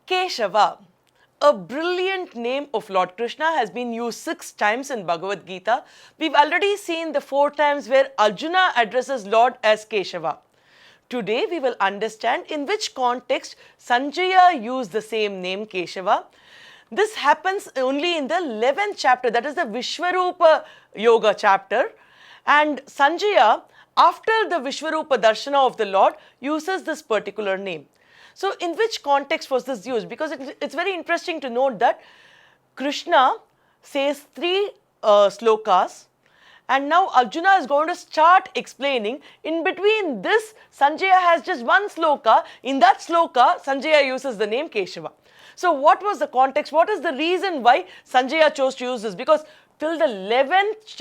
Kesava, a brilliant name of Lord Krishna, has been used 6 times in Bhagavad Gita. We've already seen the 4 times where Arjuna addresses Lord as Kesava. Today we will understand in which context Sanjaya used the same name Kesava. This happens only in the 11th chapter, that is the Vishwarupa Yoga chapter. And Sanjaya, after the Vishwarupa Darshana of the Lord, uses this particular name. So in which context was this used? Because it's very interesting to note that Krishna says 3 slokas, and now Arjuna is going to start explaining. In between this, Sanjaya has just 1 sloka. In that sloka, Sanjaya uses the name Kesava. So what was the context? What is the reason why Sanjaya chose to use this? Because till the 11th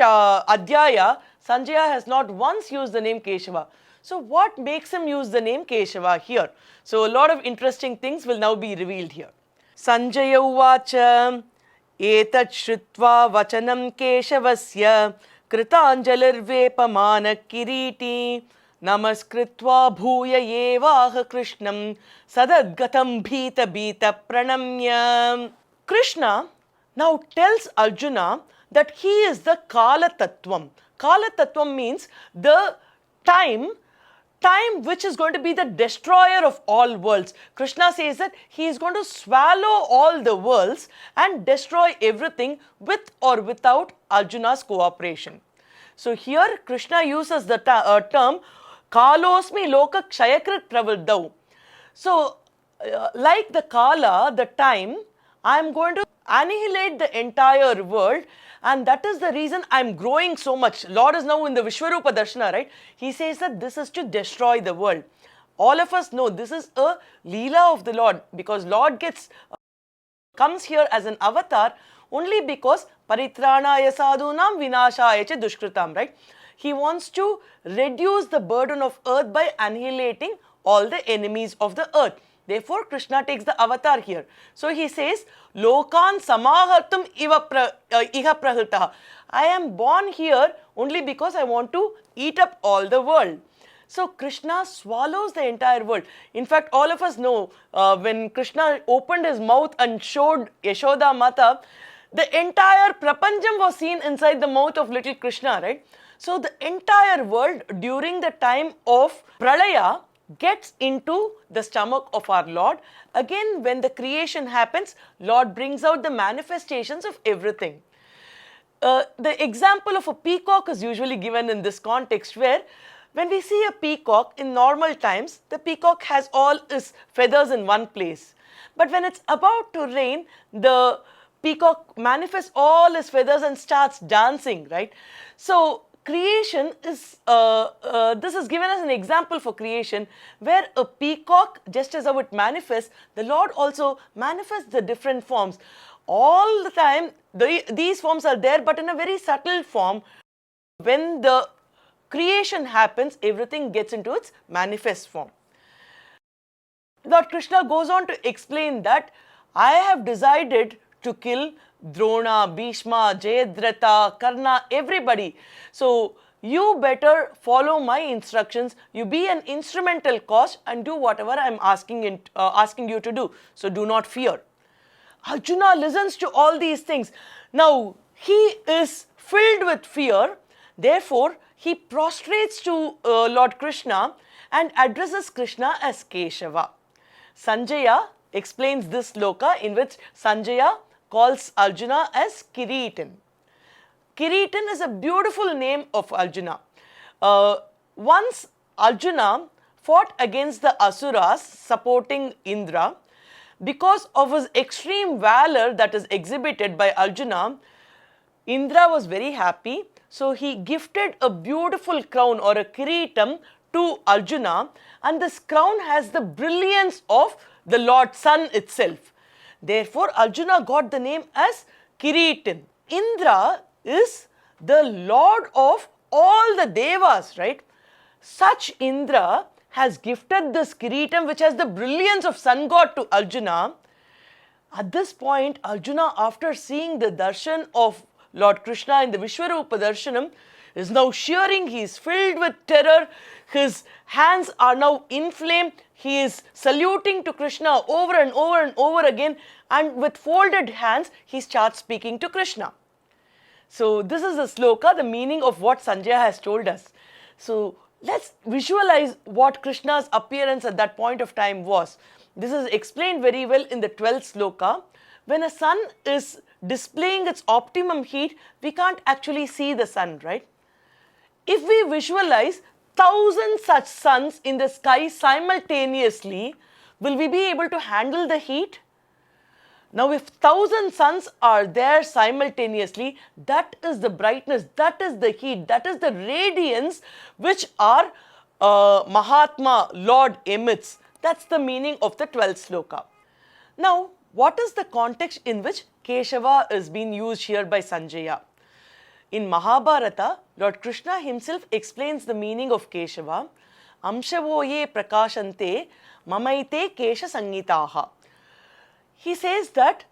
Adhyaya, Sanjaya has not once used the name Kesava. So what makes him use the name Kesava here? So a lot of interesting things will now be revealed here. Sanjaya uvacha etat shrutva vachanam Keshavasya kritanjalirvepamana kiriti namaskritva bhuya yevaha krishnam sadadgatam bhita bhita pranamya. Krishna now tells Arjuna that he is the Kala Tattvam. Kala Tattvam means the time which is going to be the destroyer of all worlds. Krishna says that he is going to swallow all the worlds and destroy everything with or without Arjuna's cooperation. So here Krishna uses the term Kalosmi Loka Kshayakrit Pravardau. So like the Kala, the time, I am going to annihilate the entire world, and that is the reason I am growing so much. Lord is now in the Vishwarupa Darshana, right? He says that this is to destroy the world. All of us know this is a Leela of the Lord, because Lord comes here as an avatar only because Paritranaya sadhunam vinashaya cha dushkritam, right? He wants to reduce the burden of earth by annihilating all the enemies of the earth. Therefore, Krishna takes the avatar here. So he says, Lokan samahartum iha prahita. I am born here only because I want to eat up all the world. So Krishna swallows the entire world. In fact, all of us know when Krishna opened his mouth and showed Yashoda Mata, the entire prapancham was seen inside the mouth of little Krishna, right? So the entire world during the time of Pralaya gets into the stomach of our Lord. Again, when the creation happens, Lord brings out the manifestations of everything. The example of a peacock is usually given in this context, where when we see a peacock in normal times, the peacock has all its feathers in one place. But when it's about to rain, the peacock manifests all his feathers and starts dancing, right? So creation is, this is given as an example for creation, where a peacock, just as how it manifests, the Lord also manifests the different forms. All the time, these forms are there, but in a very subtle form. When the creation happens, everything gets into its manifest form. Lord Krishna goes on to explain that I have decided to kill Drona, Bhishma, Jayadratha, Karna, everybody. So you better follow my instructions. You be an instrumental cause and do whatever I am asking you to do. So do not fear. Arjuna listens to all these things. Now he is filled with fear. Therefore, he prostrates to Lord Krishna and addresses Krishna as Kesava. Sanjaya explains this sloka in which Sanjaya calls Arjuna as Kiritan. Kiritan is a beautiful name of Arjuna. Once Arjuna fought against the Asuras supporting Indra. Because of his extreme valor that is exhibited by Arjuna, Indra was very happy. So he gifted a beautiful crown or a kiritam to Arjuna, and this crown has the brilliance of the Lord Sun itself. Therefore, Arjuna got the name as Kiritan. Indra is the lord of all the devas, right? Such Indra has gifted this kiritam which has the brilliance of sun god to Arjuna. At this point, Arjuna, after seeing the darshan of Lord Krishna in the Vishwarupa Darshanam, is now shearing. He is filled with terror. His hands are now inflamed. He is saluting to Krishna over and over and over again, and with folded hands, he starts speaking to Krishna. So this is the sloka, the meaning of what Sanjaya has told us. So let's visualize what Krishna's appearance at that point of time was. This is explained very well in the 12th sloka. When a sun is displaying its optimum heat, we can't actually see the sun, right? If we visualize 1,000 such suns in the sky simultaneously, will we be able to handle the heat? Now, if 1,000 suns are there simultaneously, that is the brightness, that is the heat, that is the radiance which our Mahatma, Lord, emits. That's the meaning of the 12th sloka. Now, what is the context in which Kesava is being used here by Sanjaya? In Mahabharata, Lord Krishna himself explains the meaning of Kesava. Amshavoye prakashante mamaite kesha sangitaha. He says that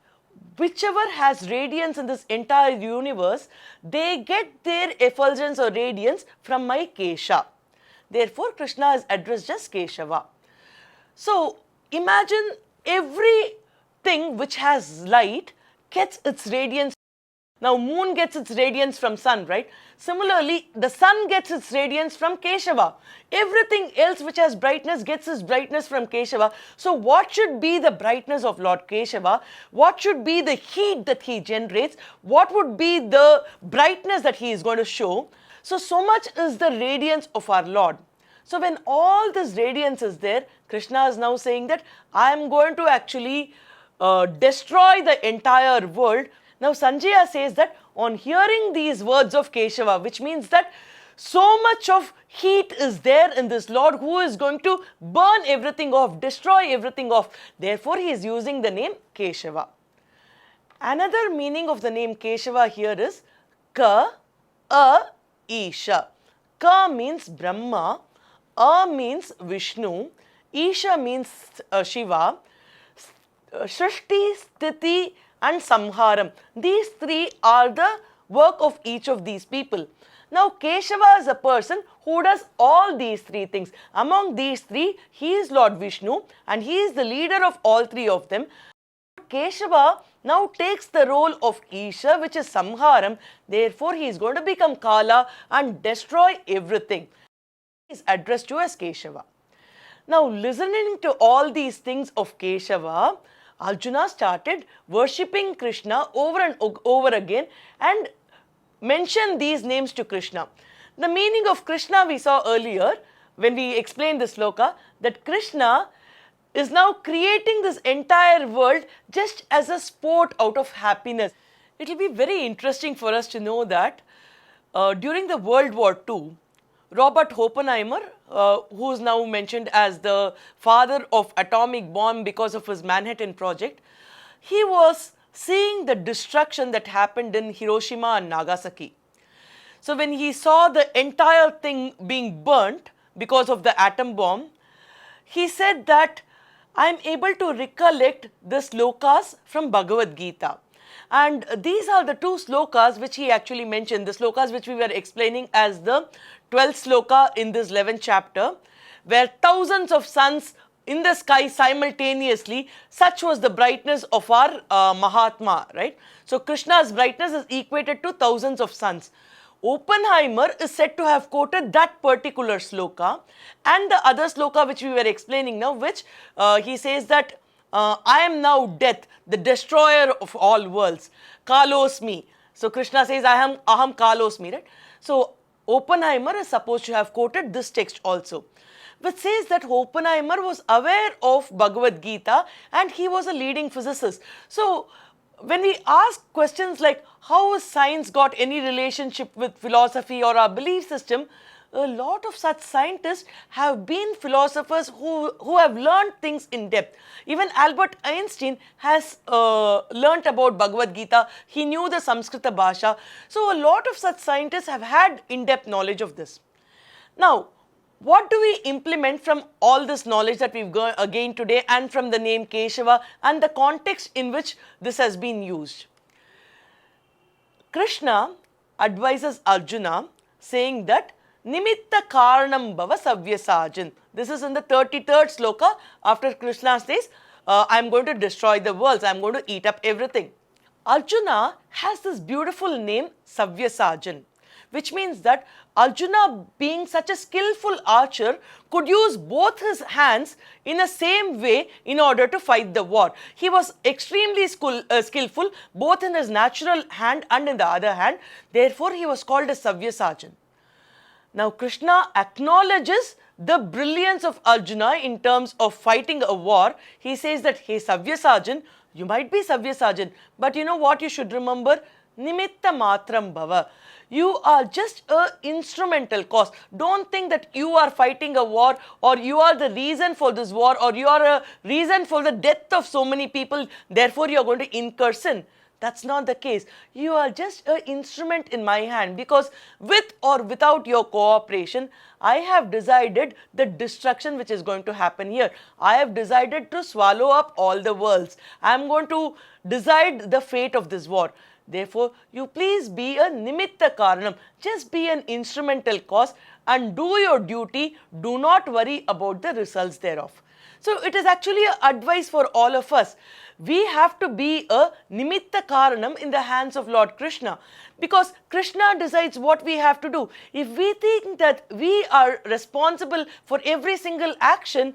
whichever has radiance in this entire universe, they get their effulgence or radiance from my Kesha. Therefore, Krishna is addressed as Kesava. So, imagine everything which has light gets its radiance. Now, moon gets its radiance from sun, right? Similarly, the sun gets its radiance from Kesava. Everything else which has brightness gets its brightness from Kesava. So, what should be the brightness of Lord Kesava? What should be the heat that he generates? What would be the brightness that he is going to show? So much is the radiance of our Lord. So, when all this radiance is there, Krishna is now saying that I am going to actually destroy the entire world. Now, Sanjaya says that on hearing these words of Kesava, which means that so much of heat is there in this Lord who is going to burn everything off, destroy everything off. Therefore, he is using the name Kesava. Another meaning of the name Kesava here is Ka, A, Isha. Ka means Brahma, A means Vishnu, Isha means Shiva, Shrishti, Sthiti and Samharam. These three are the work of each of these people. Now, Kesava is a person who does all these three things. Among these three, he is Lord Vishnu and he is the leader of all three of them. Kesava now takes the role of Isha, which is Samharam. Therefore, he is going to become Kala and destroy everything. He is addressed to as Kesava. Now, listening to all these things of Kesava, Arjuna started worshipping Krishna over and over again and mentioned these names to Krishna. The meaning of Krishna we saw earlier when we explained this sloka, that Krishna is now creating this entire world just as a sport out of happiness. It will be very interesting for us to know that during the World War II, Robert Oppenheimer, who is now mentioned as the father of atomic bomb because of his Manhattan Project, he was seeing the destruction that happened in Hiroshima and Nagasaki. So when he saw the entire thing being burnt because of the atom bomb, he said that I am able to recollect the slokas from Bhagavad Gita. And these are the two slokas which he actually mentioned, the slokas which we were explaining as the 12th sloka in this 11th chapter, where thousands of suns in the sky simultaneously, such was the brightness of our Mahatma, right? So Krishna's brightness is equated to thousands of suns. Oppenheimer is said to have quoted that particular sloka and the other sloka which we were explaining now, which he says that I am now death, the destroyer of all worlds. Kalosmi. So Krishna says I am aham kalosmi, right? So Oppenheimer is supposed to have quoted this text also, which says that Oppenheimer was aware of Bhagavad Gita and he was a leading physicist. So when we ask questions like how has science got any relationship with philosophy or our belief system, a lot of such scientists have been philosophers who have learned things in depth. Even Albert Einstein has learnt about Bhagavad Gita. He knew the Samskrita Bhasha. So a lot of such scientists have had in-depth knowledge of this. Now, what do we implement from all this knowledge that we've gained today and from the name Kesava and the context in which this has been used? Krishna advises Arjuna saying that Nimitta Karanam Bhava Savyasajan. This is in the 33rd sloka after Krishna says, I am going to destroy the worlds, I am going to eat up everything. Arjuna has this beautiful name Savyasajan, which means that Arjuna, being such a skillful archer, could use both his hands in the same way in order to fight the war. He was extremely skillful both in his natural hand and in the other hand. Therefore, he was called as Savyasajan. Now, Krishna acknowledges the brilliance of Arjuna in terms of fighting a war. He says that, hey Savyasajan, you might be Savyasajan, but you know what you should remember? Nimitta Matram Bhava. You are just an instrumental cause. Don't think that you are fighting a war or you are the reason for this war or you are a reason for the death of so many people. Therefore, you are going to incur sin. That's not the case. You are just an instrument in my hand, because with or without your cooperation, I have decided the destruction which is going to happen here. I have decided to swallow up all the worlds. I am going to decide the fate of this war. Therefore, you please be a nimitta karanam. Just be an instrumental cause and do your duty. Do not worry about the results thereof. So, it is actually an advice for all of us. We have to be a nimitta karanam in the hands of Lord Krishna, because Krishna decides what we have to do. If we think that we are responsible for every single action,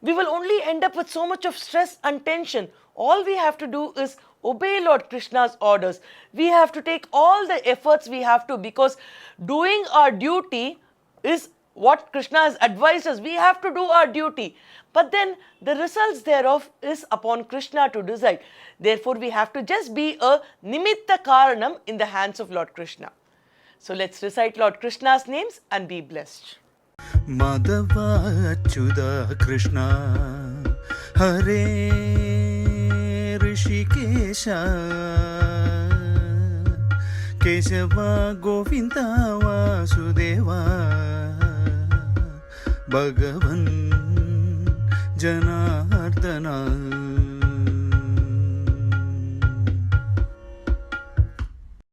we will only end up with so much of stress and tension. All we have to do is obey Lord Krishna's orders. We have to take all the efforts we have to, because doing our duty is what Krishna has advised us. We have to do our duty. But then the results thereof is upon Krishna to decide. Therefore, we have to just be a nimitta karanam in the hands of Lord Krishna. So let's recite Lord Krishna's names and be blessed. Madhava Achyuta Krishna Hare Rishikesha Kesava Govinda Vasudeva Bhagavan Janardana